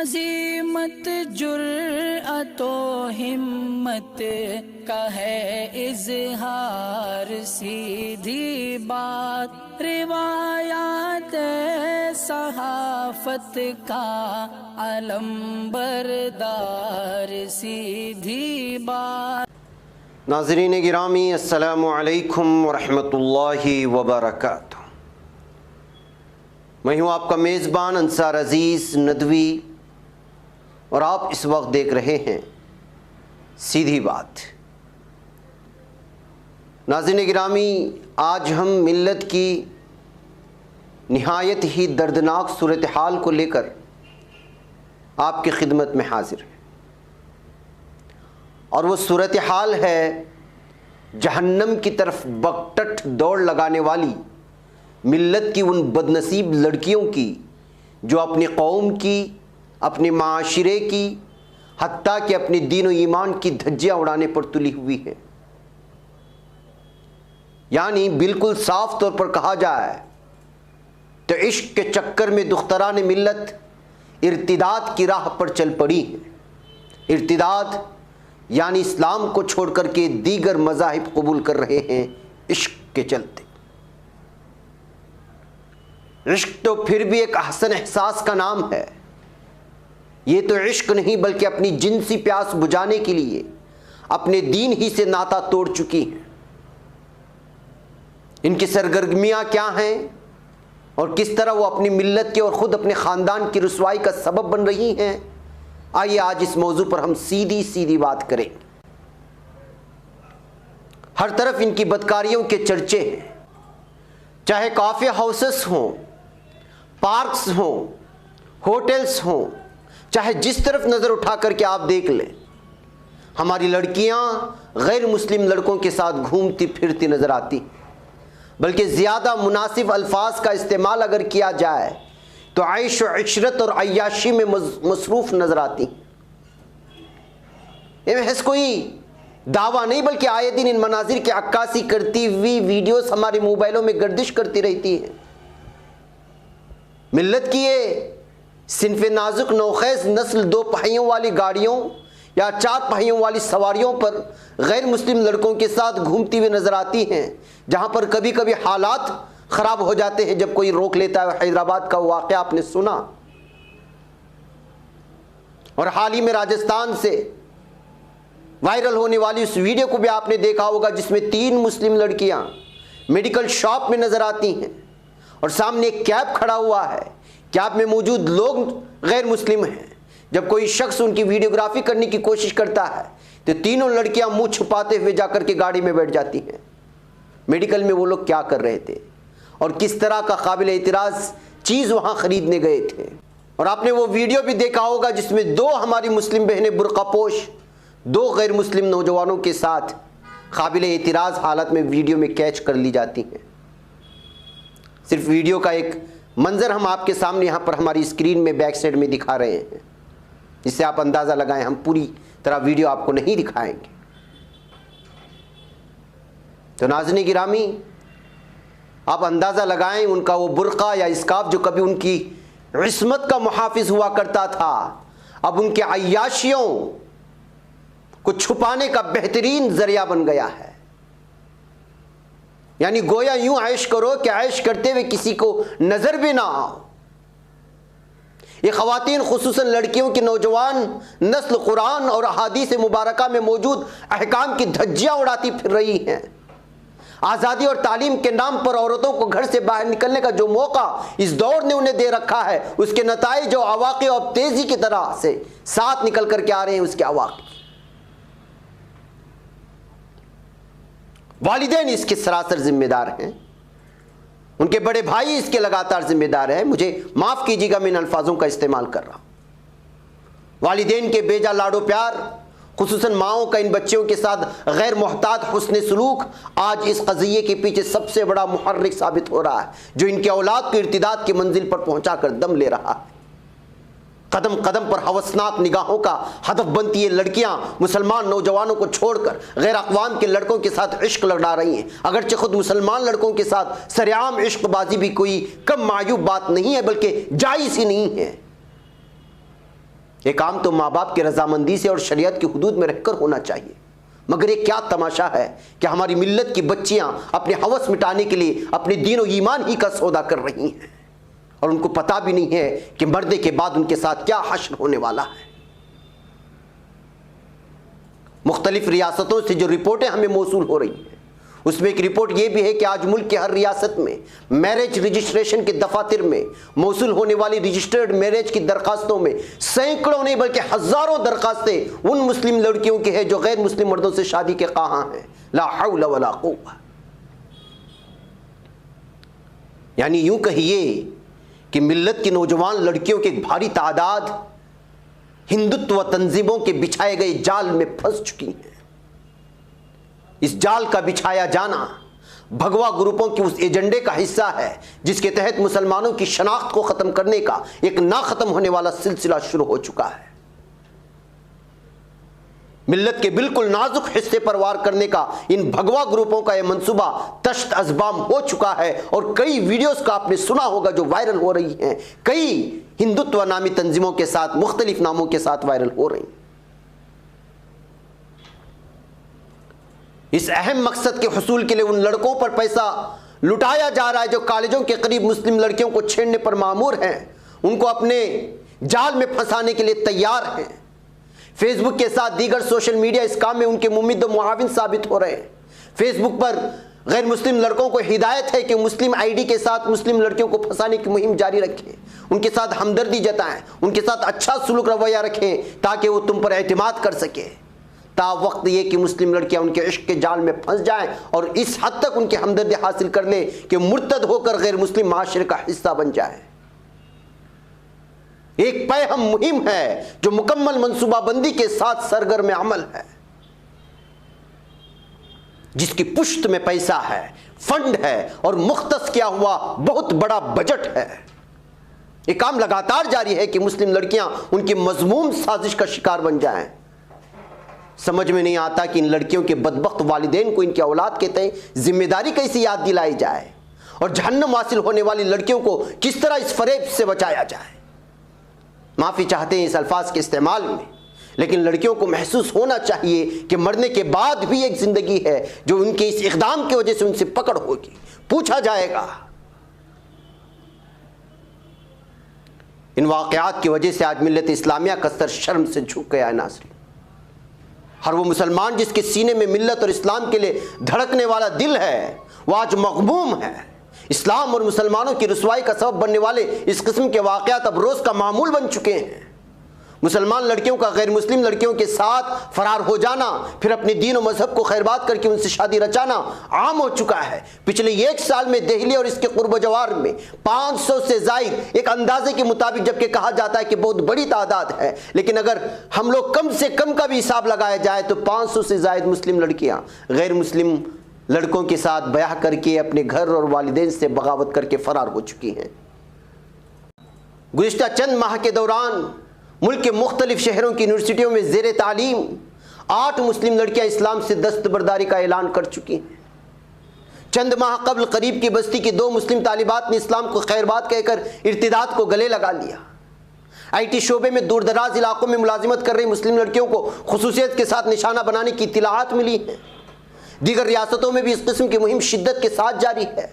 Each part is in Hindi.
अज़ीमत जुर्अतो हिम्मत का है इज़हार, सीधी बात रिवायात सहाफ़त का अलम बरदार, सीधी बात। नाज़रीन गिरामी, अस्सलामु अलैकुम वरहमतुल्लाहि वबरकातुहू। मैं हूँ आपका मेज़बान अंसार अज़ीज़ नदवी और आप इस वक्त देख रहे हैं सीधी बात। नाज़रीन गिरामी, आज हम मिल्लत की निहायत ही दर्दनाक सूरत हाल को लेकर आपकी खिदमत में हाजिर हैं और वो सूरत हाल है जहन्नम की तरफ बकटट दौड़ लगाने वाली मिल्लत की उन बदनसीब लड़कियों की जो अपनी कौम की, अपने माशरे की, हत्ता कि अपने दीन और ईमान की धज्जियाँ उड़ाने पर तुली हुई हैं। यानी बिल्कुल साफ तौर पर कहा जाए तो इश्क के चक्कर में दुख्तरान मिल्लत इर्तिदाद की राह पर चल पड़ी है। इर्तिदाद यानी इस्लाम को छोड़ करके दीगर मज़ाहिब कबूल कर रहे हैं इश्क के चलते। इश्क तो फिर भी एक हसन एहसास का नाम है। ये तो इश्क नहीं बल्कि अपनी जिनसी प्यास बुझाने के लिए अपने दीन ही से नाता तोड़ चुकी हैं। इनकी सरगर्मियाँ क्या हैं और किस तरह वो अपनी मिल्लत के और ख़ुद अपने ख़ानदान की रुसवाई का सबब बन रही हैं, आइए आज इस मौजू पर हम सीधी सीधी बात करेंगे। हर तरफ इनकी बदकारियों के चर्चे हैं, चाहे कॉफ़ी हाउसेस हों, पार्क्स हों, होटल्स हों, चाहे जिस तरफ नज़र उठा करके आप देख लें, हमारी लड़कियां गैर मुस्लिम लड़कों के साथ घूमती फिरती नज़र आती। बल्कि ज़्यादा मुनासिब अल्फाज का इस्तेमाल अगर किया जाए तो आइश व इशरत और अय्याशी में मसरूफ़ नज़र आती। महज कोई दावा नहीं बल्कि आए दिन इन मनाजिर की अक्कासी करती हुई वीडियोस हमारे मोबाइलों में गर्दिश करती रहती है। मिल्लत की ये सिनफ़े नाजुक नौखेज़ नस्ल दो पहियों वाली गाड़ियों या चार पहियों वाली सवारियों पर गैर मुस्लिम लड़कों के साथ घूमती हुई नज़र आती हैं, जहाँ पर कभी कभी हालात ख़राब हो जाते हैं जब कोई रोक लेता है। हैदराबाद का वाक़या आपने सुना और हाल ही में राजस्थान से वायरल होने वाली उस वीडियो को भी आपने देखा होगा जिसमें 3 मुस्लिम लड़कियां मेडिकल शॉप में नज़र आती हैं और सामने एक कैब खड़ा हुआ है। कैब में मौजूद लोग गैर मुस्लिम हैं। जब कोई शख्स उनकी वीडियोग्राफी करने की कोशिश करता है तो तीनों लड़कियां मुंह छुपाते हुए जाकर के गाड़ी में बैठ जाती हैं। मेडिकल में वो लोग क्या कर रहे थे और किस तरह का काबिल एतराज़ चीज़ वहाँ ख़रीदने गए थे। और आपने वो वीडियो भी देखा होगा जिसमें 2 हमारी मुस्लिम बहनें बुर्क़ापोश 2 गैर मुस्लिम नौजवानों के साथ काबिल एतराज़ हालत में वीडियो में कैच कर ली जाती हैं। सिर्फ वीडियो का एक मंज़र हम आपके सामने यहाँ पर हमारी स्क्रीन में बैक साइड में दिखा रहे हैं, जिससे आप अंदाज़ा लगाएं। हम पूरी तरह वीडियो आपको नहीं दिखाएंगे। तो नाज़रीन गिरामी, आप अंदाज़ा लगाएं उनका वो बुर्का या इस्काफ जो कभी उनकी इस्मत का मुहाफिज हुआ करता था, अब उनके अय्याशियों को छुपाने का बेहतरीन ज़रिया बन गया है। यानी गोया यूं ऐश करो कि ऐश करते हुए किसी को नज़र भी ना आओ। ये ख़वातीन खुसूसन लड़कियों की नौजवान नस्ल कुरान और अहादीस मुबारका में मौजूद अहकाम की धज्जियाँ उड़ाती फिर रही हैं। आज़ादी और तालीम के नाम पर औरतों को घर से बाहर निकलने का जो मौका इस दौर ने उन्हें दे रखा है, उसके नताइज जो अवाक़िब और तेज़ी की तरह से साथ निकल कर के आ रहे हैं, उसके अवाक़िब वालिदैन इसके सरासर जिम्मेदार हैं। उनके बड़े भाई इसके लगातार जिम्मेदार हैं। मुझे माफ़ कीजिएगा मैं इन अल्फाजों का इस्तेमाल कर रहा हूँ। वालिदैन के बेजा लाडो प्यार, खुसूसन माओं का इन बच्चियों के साथ गैर मोहतात हुस्न सलूक आज इस क़ज़िये के पीछे सबसे बड़ा मुहर्रिक साबित हो रहा है, जो इनके औलाद को इर्तिदाद की मंजिल पर पहुँचा कर दम ले रहा है। कदम कदम पर हवसनाक निगाहों का हदफ बनती ये लड़कियां मुसलमान नौजवानों को छोड़कर गैर अक़वाम के लड़कों के साथ इश्क लड़ा रही हैं। अगरचे खुद मुसलमान लड़कों के साथ सरेआम इश्कबाजी भी कोई कम मायूब बात नहीं है, बल्कि जायज़ ही नहीं है। ये काम तो माँ बाप की रजामंदी से और शरीयत की हुदूद में रहकर होना चाहिए। मगर ये क्या तमाशा है कि हमारी मिल्लत की बच्चियां अपने हवस मिटाने के लिए अपने दीन और ईमान ही का सौदा कर रही हैं और उनको पता भी नहीं है कि मरने के बाद उनके साथ क्या हश्र होने वाला है। मुख्तलिफ रियासतों से जो रिपोर्टें हमें मौसूल हो रही हैं उसमें एक रिपोर्ट यह भी है कि आज मुल्क की हर रियासत में मैरिज रजिस्ट्रेशन के दफातर में मौसूल होने वाली रजिस्टर्ड मैरिज की दरखास्तों में सैकड़ों नहीं बल्कि हजारों दरखास्तें उन मुस्लिम लड़कियों की है जो गैर मुस्लिम मर्दों से शादी के ख्वाह हैं। ला हौला वला कुव्वा। यानी यूं कहिए कि मिल्लत की नौजवान लड़कियों की एक भारी तादाद हिंदुत्व तंजीमों के बिछाए गए जाल में फंस चुकी है। इस जाल का बिछाया जाना भगवा ग्रुपों के उस एजेंडे का हिस्सा है जिसके तहत मुसलमानों की शनाख्त को खत्म करने का एक ना खत्म होने वाला सिलसिला शुरू हो चुका है। मिल्लत के बिल्कुल नाजुक हिस्से पर वार करने का इन भगवा ग्रुपों का यह मंसूबा तश्त अज़बाम हो चुका है और कई वीडियोस का आपने सुना होगा जो वायरल हो रही हैं, कई हिंदुत्व नामी तंजीमों के साथ मुख्तलिफ नामों के साथ वायरल हो रही हैं। इस अहम मकसद के हुसूल के लिए उन लड़कों पर पैसा लुटाया जा रहा है जो कॉलेजों के करीब मुस्लिम लड़कियों को छेड़ने पर मामूर हैं, उनको अपने जाल में फंसाने के लिए तैयार हैं। फेसबुक के साथ दीगर सोशल मीडिया इस काम में उनके मुमिद व मुआविन साबित हो रहे हैं। फेसबुक पर गैर मुस्लिम लड़कों को हिदायत है कि मुस्लिम आईडी के साथ मुस्लिम लड़कियों को फंसाने की मुहिम जारी रखें, उनके साथ हमदर्दी जताएं, उनके साथ अच्छा सुलूक रवैया रखें ताकि वो तुम पर एतमाद कर सके। ता वक्त ये कि मुस्लिम लड़कियां उनके इश्क के जाल में फंस जाएं और इस हद तक उनकी हमदर्दी हासिल कर ले कि मुर्तद होकर गैर मुस्लिम माशरे का हिस्सा बन जाए। एक पैहम मुहिम है जो मुकम्मल मंसूबाबंदी के साथ सरगर्म अमल है, जिसकी पुश्त में पैसा है, फंड है और मुख्तस किया हुआ बहुत बड़ा बजट है। ये काम लगातार जारी है कि मुस्लिम लड़कियां उनकी मजमूम साजिश का शिकार बन जाएं। समझ में नहीं आता कि इन लड़कियों के बदबख्त वालिदैन को इनकी औलाद के तय जिम्मेदारी कैसी याद दिलाई जाए और जहन्नम हासिल होने वाली लड़कियों को किस तरह इस फरेब से बचाया जाए। माफ़ी चाहते हैं इस अल्फाज के इस्तेमाल में, लेकिन लड़कियों को महसूस होना चाहिए कि मरने के बाद भी एक ज़िंदगी है जो उनके इस इक़दाम की वजह से उनसे पकड़ होगी, पूछा जाएगा। इन वाक़यात की वजह से आज मिल्लत इस्लामिया का सर शर्म से झुक गया है। नाज़रीन, हर वो मुसलमान जिसके सीने में मिल्लत और इस्लाम के लिए धड़कने वाला दिल है वो आज मग़बूम है। इस्लाम और मुसलमानों की रुसवाई का सबब बनने वाले इस किस्म के वाक़यात अब रोज़ का मामूल बन चुके हैं। मुसलमान लड़कियों का गैर मुस्लिम लड़कियों के साथ फरार हो जाना, फिर अपने दीन और मजहब को खैरबात करके उनसे शादी रचाना आम हो चुका है। पिछले एक साल में दिल्ली और इसके कुर्ब जवार में 500 से ज़ायद, एक अंदाजे के मुताबिक, जबकि कहा जाता है कि बहुत बड़ी तादाद है, लेकिन अगर हम लोग कम से कम का भी हिसाब लगाया जाए तो 500 से ज़ायद मुस्लिम लड़कियां गैर मुस्लिम लड़कों के साथ ब्याह करके अपने घर और वालिदैन से बगावत करके फरार हो चुकी हैं। गुज़िश्ता चंद माह के दौरान मुल्क के मुख्तलिफ शहरों की यूनिवर्सिटियों में ज़ेर तालीम 8 मुस्लिम लड़कियां इस्लाम से दस्तबरदारी का ऐलान कर चुकी हैं। चंद माह कबल करीब की बस्ती की 2 मुस्लिम तालिबात ने इस्लाम को खैरबात कहकर इर्तिदाद को गले लगा लिया। IT शोबे में दूर दराज इलाकों में मुलाजिमत कर रही मुस्लिम लड़कियों को खुसूसियत के साथ निशाना बनाने की इत्तलाआत मिली हैं। दीगर रियासतों में भी इस किस्म की मुहिम शिद्दत के साथ जारी है।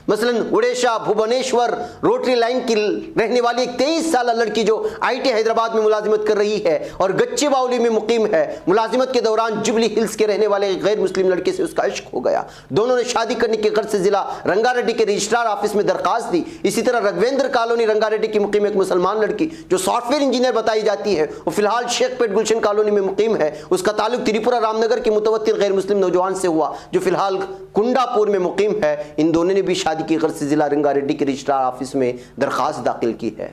मसलन उड़ीसा, भुवनेश्वर रोटरी लाइन की रहने वाली एक 23 साल लड़की जो IT हैदराबाद में मुलाजिमत कर रही है और गच्चीबावली में मुकीम है, मुलाजिमत के दौरान जुबली हिल्स के रहने वाले गैर मुस्लिम लड़के से उसका इश्क हो गया। दोनों ने शादी करने के गर्ज से जिला रंगारेड्डी के रजिस्ट्रार ऑफिस में दरखास्त दी। इसी तरह रघवेंद्र कॉलोनी रंगारेड्डी की मुकीम एक मुसलमान लड़की जो सॉफ्टवेयर इंजीनियर बताई जाती है, वो फिलहाल शेखपेट गुलशन कॉलोनी में मुकीम है। उसका ताल्लुक त्रिपुरा रामनगर के मुतवत्तिर गैर मुस्लिम नौजवान से हुआ जो फिलहाल कुंडापुर में मुकीम है। इन दोनों ने भी शादी की गर्ज से जिला रंगारेड्डी के रजिस्ट्रार ऑफिस में दरखास्त दाखिल की है।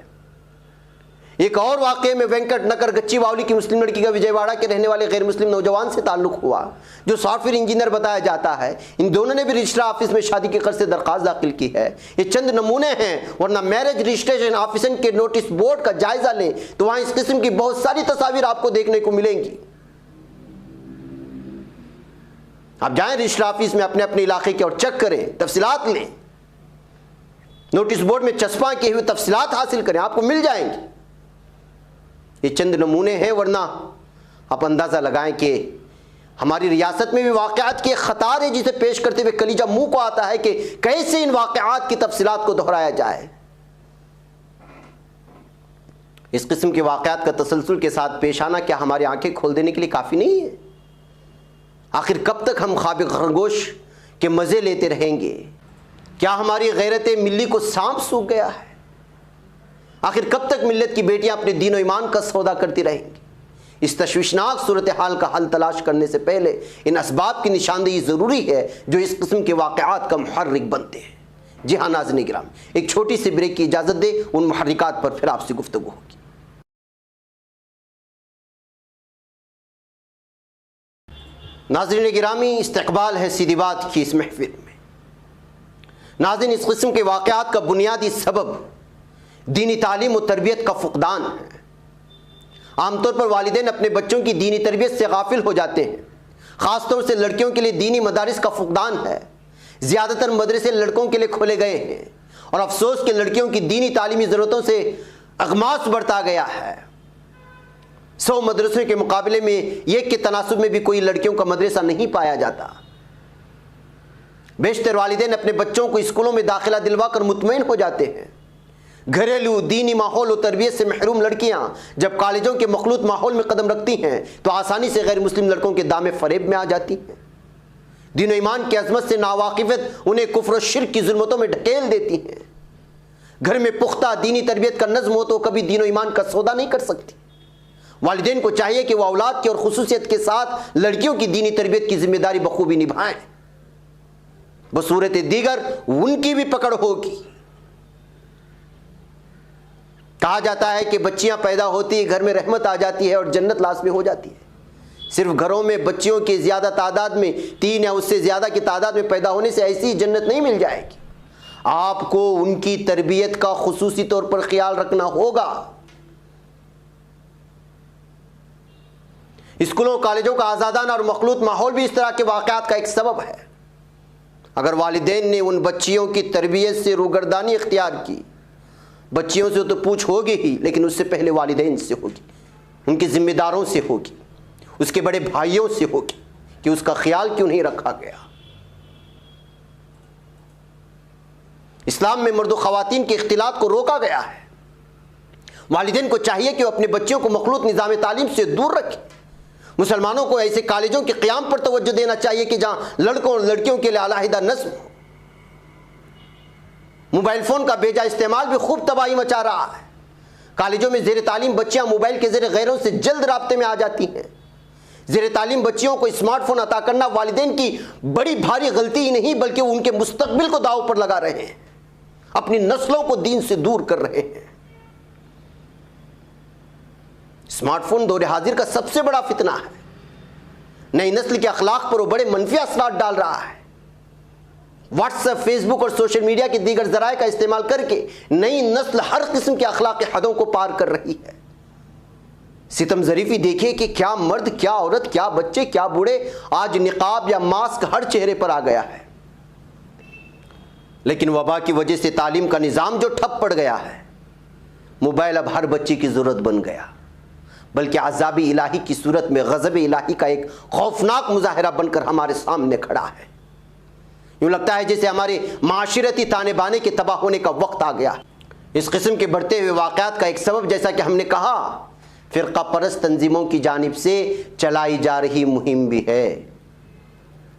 एक और वाकये में वेंकट नगर गच्चीबावली की मुस्लिम लड़की का विजयवाड़ा के रहने वाले गैर मुस्लिम नौजवान से ताल्लुक हुआ जो सॉफ्टवेयर इंजीनियर बताया जाता है। इन दोनों ने भी रजिस्ट्रार ऑफिस में शादी के कर्ज से दरखास्त दाखिल की है। ये चंद नमूने हैं, वरना मैरिज रजिस्ट्रेशन ऑफिस के नोटिस बोर्ड का जायजा लें तो वहां इस किस्म की बहुत सारी तस्वीर आपको देखने को मिलेंगी। आप जाएं रजिस्ट्रार ऑफिस में अपने अपने इलाके के और चेक करें, तफसीलात लें, नोटिस बोर्ड में चस्पा किए हुए तफसीलात हासिल करें, आपको मिल जाएंगी। ये चंद नमूने हैं, वरना आप अंदाज़ा लगाएं कि हमारी रियासत में भी वाक़यात की ख़तार है जिसे पेश करते हुए कलीजा मुंह को आता है कि कैसे इन वाक़यात की तफसीलात को दोहराया जाए। इस किस्म के वाक़यात का तसलसल के साथ पेश आना क्या हमारी आंखें खोल देने के लिए काफ़ी नहीं है? आखिर कब तक हम ख्वाब खरगोश के मज़े लेते रहेंगे? क्या हमारी गैरत मिल्ली को सांप सूख गया है? आखिर कब तक मिल्लत की बेटियां अपने दीन और ईमान का सौदा करती रहेंगी? इस तशवीशनाक सूरत हाल का हल तलाश करने से पहले इन असबाब की निशानदेही ज़रूरी है जो इस किस्म के वाक़यात का मुहर्रिक बनते हैं। जी हाँ नाज़रीन गिराम, एक छोटी सी ब्रेक की इजाज़त दे, उन मुहर्रिकात पर फिर आपसे गुफ्तगू होगी। नाज़रीन गिरामी, इस्तक़बाल है सीधी बात की इस महफिल में। नाज़रीन, इस किस्म के वाक़यात का बुनियादी सबब दीनी तालीम और तरबियत का फ़ुक़दान है। आमतौर पर वालिदैन अपने बच्चों की दीनी तरबियत से गाफिल हो जाते हैं। ख़ासतौर से लड़कियों के लिए दीनी मदारिस का फ़ुक़दान है। ज़्यादातर मदरसे लड़कों के लिए खोले गए हैं और अफसोस के लड़कियों की दीनी तालीमी ज़रूरतों से अगमास बढ़ता गया है। 100 मदरसों के मुकाबले में एक के तनासुब में भी कोई लड़कियों का मदरसा नहीं पाया जाता। बेशतर वालिदैन अपने बच्चों को स्कूलों में दाखिला दिलवा कर मुतमईन हो जाते हैं। घरेलू दीनी माहौल और तरबियत से महरूम लड़कियां जब कॉलेजों के मखलूत माहौल में कदम रखती हैं तो आसानी से गैर मुस्लिम लड़कों के दामे फरेब में आ जाती हैं। दीन और ईमान की अजमत से नावाकिफत उन्हें कुफ्र और शिर्क की जुल्मतों में ढकेल देती हैं। घर में पुख्ता दीनी तरबियत का नज़्म हो तो कभी दीन और ईमान का सौदा नहीं कर सकती। वालिदैन को चाहिए कि वह औलाद की और खुसूसियत के साथ लड़कियों की दीनी तरबियत की जिम्मेदारी बखूबी निभाएं। बसूरत दीगर उनकी भी पकड़ होगी। कहा जाता है कि बच्चियां पैदा होती है, घर में रहमत आ जाती है और जन्नत लाज़मी हो जाती है। सिर्फ घरों में बच्चियों की ज़्यादा तादाद में, 3 या उससे ज़्यादा की तादाद में पैदा होने से ऐसी जन्नत नहीं मिल जाएगी। आपको उनकी तरबियत का खुसूसी तौर पर ख्याल रखना होगा। स्कूलों कॉलेजों का आज़ादाना और मखलूत माहौल भी इस तरह के वाक़यात का एक सबब है। अगर वालिदैन ने उन बच्चियों की तरबियत से रूगर्दानी इख्तियार की, बच्चियों से तो पूछ होगी ही, लेकिन उससे पहले वालिदैन से होगी, उनके ज़िम्मेदारों से होगी, उसके बड़े भाइयों से होगी कि उसका ख्याल क्यों नहीं रखा गया। इस्लाम में मर्द और ख़वातीन के इख्तिलात को रोका गया है। वालिदैन को चाहिए कि वो अपने बच्चों को मखलूत निज़ाम तालीम से दूर रखें। मुसलमानों को ऐसे कॉलेजों के क़याम पर तवज्जो देना चाहिए कि जहाँ लड़कों और लड़कियों के लिए अलहदा नस्ल हो। मोबाइल फ़ोन का बेजा इस्तेमाल भी खूब तबाही मचा रहा है। कॉलेजों में ज़ेर तालीम बच्चियाँ मोबाइल के ज़रिए गैरों से जल्द राब्ते में आ जाती हैं। ज़ेर तालीम बच्चियों को स्मार्टफोन अता करना वालिदैन की बड़ी भारी गलती ही नहीं बल्कि उनके मुस्तकबिल को दाव पर लगा रहे हैं, अपनी नस्लों को दीन से दूर कर रहे हैं। स्मार्टफोन दौर हाजिर का सबसे बड़ा फितना है। नई नस्ल के अखलाक पर वो बड़े मनफी असरात डाल रहा है। व्हाट्सएप, फेसबुक और सोशल मीडिया के दीगर ज़राए का इस्तेमाल करके नई नस्ल हर किस्म के अखलाक के हदों को पार कर रही है। सितम ज़रीफ़ी देखिए कि क्या मर्द, क्या औरत, क्या बच्चे, क्या बूढ़े, आज निकाब या मास्क हर चेहरे पर आ गया है। लेकिन वबा की वजह से तालीम का निज़ाम जो ठप पड़ गया है, मोबाइल अब हर बच्चे की ज़रूरत बन गया, बल्कि अज़ाब इलाही की सूरत में गज़ब इलाही का एक खौफनाक मुज़ाहिरा बनकर हमारे सामने खड़ा है। यूँ लगता है जैसे हमारे माशरती ताने बाने के तबाह होने का वक्त आ गया। इस किस्म के बढ़ते हुए वाक़यात का एक सबब, जैसा कि हमने कहा, फ़िरक़ा परस्त तंजीमों की जानिब से चलाई जा रही मुहिम भी है।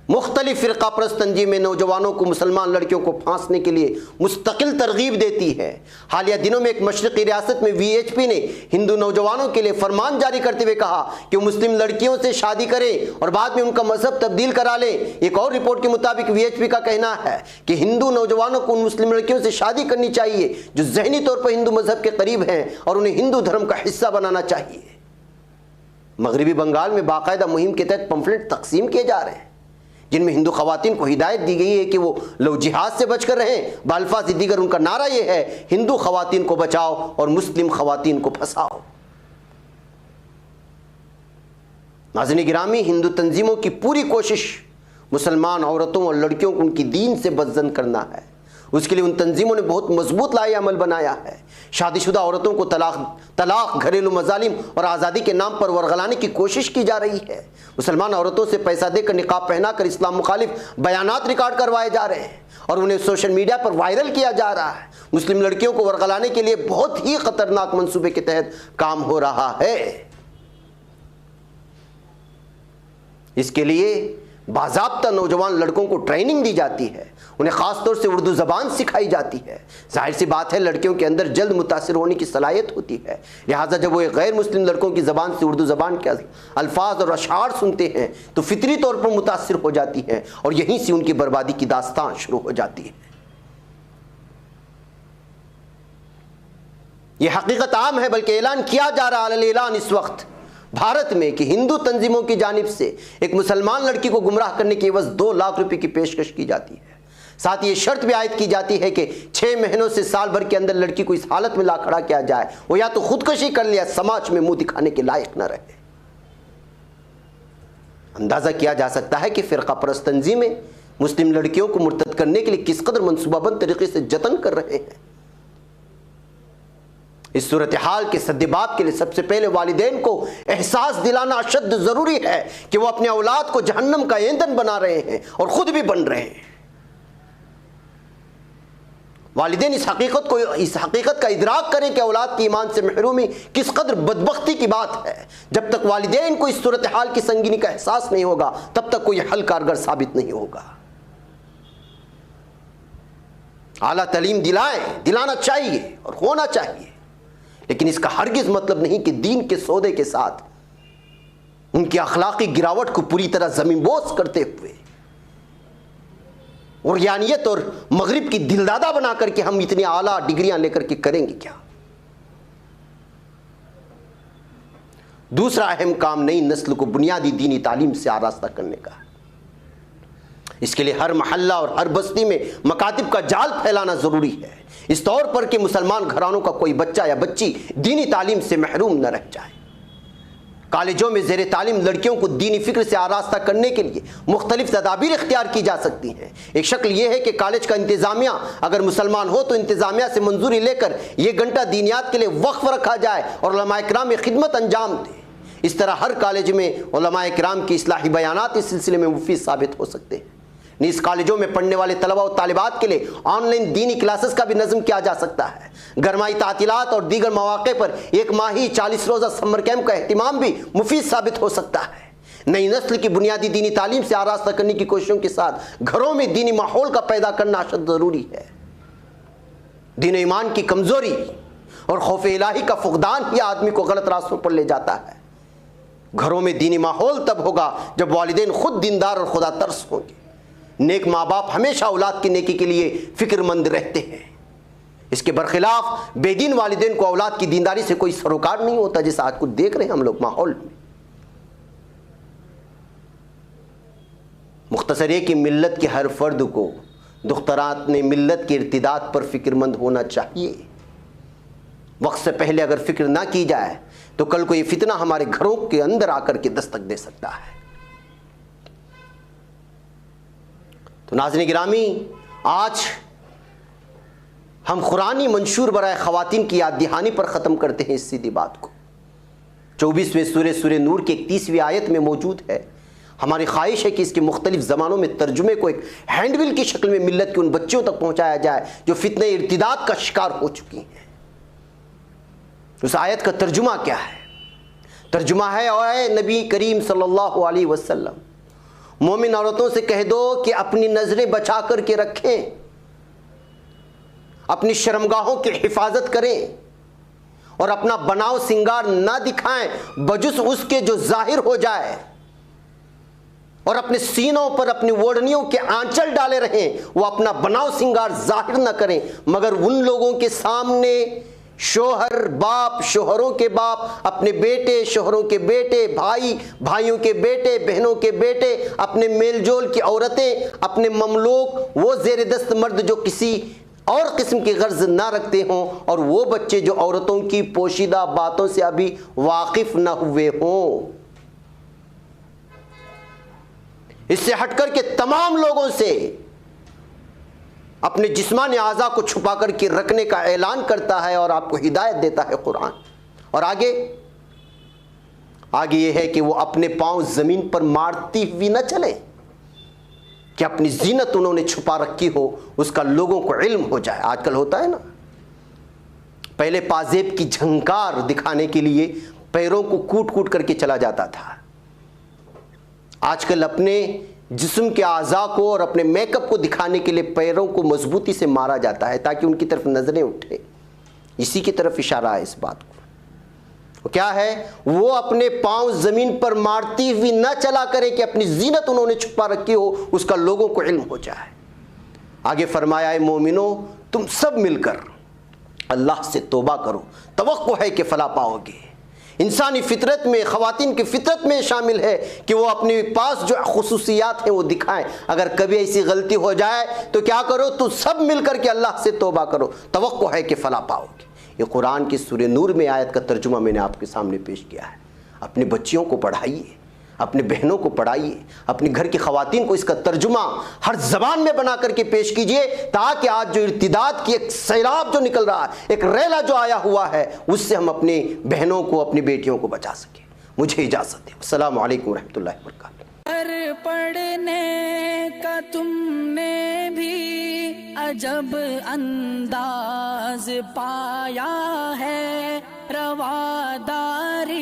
मुख्तलिफ फ़िरक़ा परस्त तंजीमें नौजवानों को मुसलमान लड़कियों को फांसने के लिए मुस्तकिल तरगीब देती है। हालिया दिनों में एक मशरक़ी रियासत में VHP ने हिंदू नौजवानों के लिए फरमान जारी करते हुए कहा कि मुस्लिम लड़कियों से शादी करें और बाद में उनका मजहब तब्दील करा लें। एक और रिपोर्ट के मुताबिक VHP का कहना है कि हिंदू नौजवानों को उन मुस्लिम लड़कियों से शादी करनी चाहिए जो ज़हनी तौर पर हिंदू मजहब के करीब हैं और उन्हें हिंदू धर्म का हिस्सा बनाना चाहिए। मगरबी बंगाल में बाकायदा मुहिम के तहत पम्फलेट तकसीम किए जा रहे हैं जिनमें हिंदू ख़वातीन को हिदायत दी गई है कि वो लव जिहाद से बचकर रहें। बाल्फाज़ दीगर उनका नारा यह है, हिंदू ख़वातीन को बचाओ और मुस्लिम ख़वातीन को फंसाओ। नाज़रीन गिरामी, हिंदू तंजीमों की पूरी कोशिश मुसलमान औरतों और लड़कियों को उनकी दीन से बदज़न करना है, उसके लिए उन तंजीमों ने बहुत मजबूत लाए अमल बनाया है। शादीशुदा औरतों को तलाक, घरेलू मजालिम और आज़ादी के नाम पर वरगलाने की कोशिश की जा रही है। मुसलमान औरतों से पैसा देकर, निकाब पहनाकर इस्लाम मुखालिफ बयानात रिकॉर्ड करवाए जा रहे हैं और उन्हें सोशल मीडिया पर वायरल किया जा रहा है। मुस्लिम लड़कियों को वरगलाने के लिए बहुत ही खतरनाक मंसूबे के तहत काम हो रहा है। इसके लिए बाज़ाब्ता नौजवान लड़कों को ट्रेनिंग दी जाती है, उन्हें ख़ास तौर से उर्दू ज़बान सिखाई जाती है। जाहिर सी बात है, लड़कियों के अंदर जल्द मुतासिर होने की सलाहियत होती है, लिहाजा जब वो एक गैर मुस्लिम लड़कों की ज़बान से उर्दू ज़बान के अल्फाज और अशार सुनते हैं तो फितरी तौर पर मुतासिर हो जाती हैं और यहीं से उनकी बर्बादी की दास्तान शुरू हो जाती है। यह हकीकत आम है, बल्कि ऐलान किया जा रहा है ऐलान इस वक्त भारत में कि हिंदू तंजीमों की जानिब से एक मुसलमान लड़की को गुमराह करने की एवज 2 लाख रुपए की पेशकश की जाती है। साथ ही ये शर्त भी आयद की जाती है कि 6 महीनों से साल भर के अंदर लड़की को इस हालत में ला खड़ा किया जाए, वो या तो खुदकुशी कर लिया, समाज में मुंह दिखाने के लायक न रहे। अंदाजा किया जा सकता है कि फिरका परस्त तंजीमें मुस्लिम लड़कियों को मुर्तद करने के लिए किस कदर मंसूबाबंद तरीके से जतन कर रहे हैं। इस सूरत हाल के सद्देबाब के लिए सबसे पहले वालिदैन को एहसास दिलाना अशद जरूरी है कि वो अपने औलाद को जहन्नम का ईंधन बना रहे हैं और खुद भी बन रहे हैं। वालिदैन इस हकीकत का इदराक करें कि औलाद की ईमान से महरूमी किस कदर बदबख्ती की बात है। जब तक वालिदैन को इस सूरत हाल की संगीनी का एहसास नहीं होगा, तब तक कोई हल कारगर साबित नहीं होगा। आला तालीम दिलाना चाहिए और होना चाहिए, लेकिन इसका हरगिज मतलब नहीं कि दीन के सौदे के साथ उनकी अखलाकी गिरावट को पूरी तरह ज़मीनबोस करते हुए और यानियत और मगरिब की दिलदादा बना करके हम इतनी आला डिग्रियां लेकर के करेंगे क्या। दूसरा अहम काम नई नस्ल को बुनियादी दीनी तालीम से आरास्ता करने का है। इसके लिए हर महल्ला और हर बस्ती में मकातिब का जाल फैलाना जरूरी है, इस तौर पर कि मुसलमान घरानों का कोई बच्चा या बच्ची दीनी तालीम से महरूम न रह जाए। कॉलेजों में ज़ेर तालीम लड़कियों को दीनी फिक्र से आरास्ता करने के लिए मुख्तलिफ तदाबीर इख्तियार की जा सकती हैं। एक शक्ल यह है कि कॉलेज का इंतज़ामिया अगर मुसलमान हो तो इंतज़ामिया से मंजूरी लेकर यह घंटा दीनियात के लिए वक्फ रखा जाए और उलमा इकराम में खिदमत अंजाम दे। इस तरह हर कॉलेज में उलमा इकराम की इस्लाही बयानात इस सिलसिले में मुफीद साबित हो सकते हैं। इस कॉलेजों में पढ़ने वाले तलबा और तालिबात के लिए ऑनलाइन दीनी क्लासेस का भी नज़म किया जा सकता है। गरमाई तातिलात और दीगर मौके पर 1 माही 40 रोज़ा समर कैंप का एहतिमाम भी मुफीद साबित हो सकता है। नई नस्ल की बुनियादी दीनी तालीम से आरास्ता करने की कोशिशों के साथ घरों में दीनी माहौल का पैदा करना अशद ज़रूरी है। दीन ईमान की कमज़ोरी और खौफ इलाही का फुकदान ही आदमी को गलत रास्तों पर ले जाता है। घरों में दीनी माहौल तब होगा जब वालिदैन खुद दीनदार और खुदा तरस होंगे। नेक माँ बाप हमेशा औलाद की नेकी के लिए फिक्रमंद रहते हैं। इसके बरखिलाफ बेदीन वालिदैन को औलाद की दीनदारी से कोई सरोकार नहीं होता, जैसा आज कुछ देख रहे हैं हम लोग माहौल में। मुख्तसर है कि मिल्लत के हर फर्द को दुख्तरात ने मिल्लत के इर्तिदाद पर फिक्रमंद होना चाहिए। वक्त से पहले अगर फिक्र ना की जाए तो कल को ये फितना हमारे घरों के अंदर आकर के दस्तक दे सकता है। तो नाज़रीन गिरामी, आज हम कुरानी मंशूर बराए ख़वातीन की याद दहानी पर ख़त्म करते हैं इस सीधी बात को। 24वें सूरे नूर की 31वीं आयत में मौजूद है। हमारी ख्वाहिश है कि इसके मुख्तलिफ ज़मानों में तर्जुमे को एक हैंडबिल की शक्ल में मिल्लत के उन बच्चों तक पहुँचाया जाए जो फितने इर्तिदाद का शिकार हो चुकी हैं। उस आयत का तर्जुमा क्या है? तर्जुमा है, ओए नबी करीम सल्लल्लाहु अलैहि वसल्लम, मोमिन औरतों से कह दो कि अपनी नजरें बचा कर के रखें, अपनी शर्मगाहों की हिफाजत करें और अपना बनाव सिंगार ना दिखाएं बजुस उसके जो जाहिर हो जाए, और अपने सीनों पर अपनी ओढ़नियों के आंचल डाले रहें। वो अपना बनाव सिंगार जाहिर ना करें मगर उन लोगों के सामने शोहर बाप, शोहरों के बाप, अपने बेटे, शोहरों के बेटे, भाई, भाइयों के बेटे, बहनों के बेटे, अपने मेलजोल की औरतें, अपने ममलूक, वो ज़ेर दस्त मर्द जो किसी और किस्म की गर्ज ना रखते हों, और वो बच्चे जो औरतों की पोशीदा बातों से अभी वाकिफ ना हुए हों। इससे हटकर के तमाम लोगों से अपने जिस्मानी आज़ा को छुपा करके रखने का ऐलान करता है और आपको हिदायत देता है कुरान। और आगे ये है कि वो अपने पांव जमीन पर मारती हुई न चले, कि अपनी जीनत उन्होंने छुपा रखी हो उसका लोगों को इल्म हो जाए। आजकल होता है ना, पहले पाजेब की झंकार दिखाने के लिए पैरों को कूट कूट करके चला जाता था। आजकल अपने जिस्म के आज़ा को और अपने मेकअप को दिखाने के लिए पैरों को मजबूती से मारा जाता है ताकि उनकी तरफ नजरें उठे। इसी की तरफ इशारा है इस बात को। क्या है, वो अपने पांव जमीन पर मारती हुई न चला करे कि अपनी जीनत उन्होंने छुपा रखी हो उसका लोगों को इल्म हो जाए। आगे फरमाया है, मोमिनो तुम सब मिलकर अल्लाह से तौबा करो, तवक्को है कि फला पाओगे। इंसानी फितरत में, ख़वातीन की फितरत में शामिल है कि वो अपने पास जो खुसूसियात हैं वो दिखाएं। अगर कभी ऐसी गलती हो जाए तो क्या करो, तो सब मिलकर के अल्लाह से तौबा करो, तवक्को है कि फला पाओगे। ये कुरान की सूरह नूर में आयत का तर्जुमा मैंने आपके सामने पेश किया है। अपने बच्चियों को पढ़ाइए, अपने बहनों को पढ़ाइए, अपने घर की ख़वातीन को इसका तर्जुमा हर ज़बान में बना करके पेश कीजिए, ताकि आज जो इर्तिदाद की एक सैलाब जो निकल रहा है, एक रेला जो आया हुआ है, उससे हम अपनी बहनों को, अपनी बेटियों को बचा सकें। मुझे इजाज़त दें। अस्सलामु अलैकुम रहमतुल्लाहि व बरकातुहू। पढ़ने का तुमने भी अजब अंदाज पाया है, रवादारी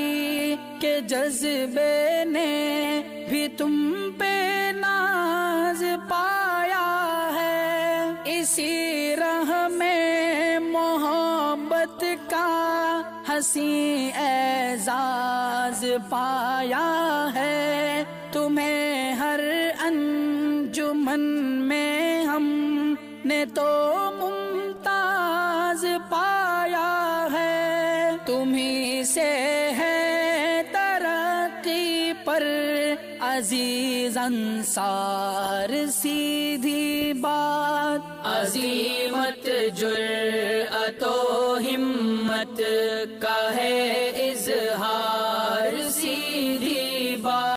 के जज्बे ने भी तुम पे नाज पाया है। इसी राह में मोहब्बत का हंसी एजाज पाया है। तुम्हें हर अंजुमन में हमने तो मुमताज पाया है। तुम्ही से है तरक्की पर अजीज अंसार, सीधी बात अजीमत जुर्अतो हिम्मत का है इजहार, सीधी बात।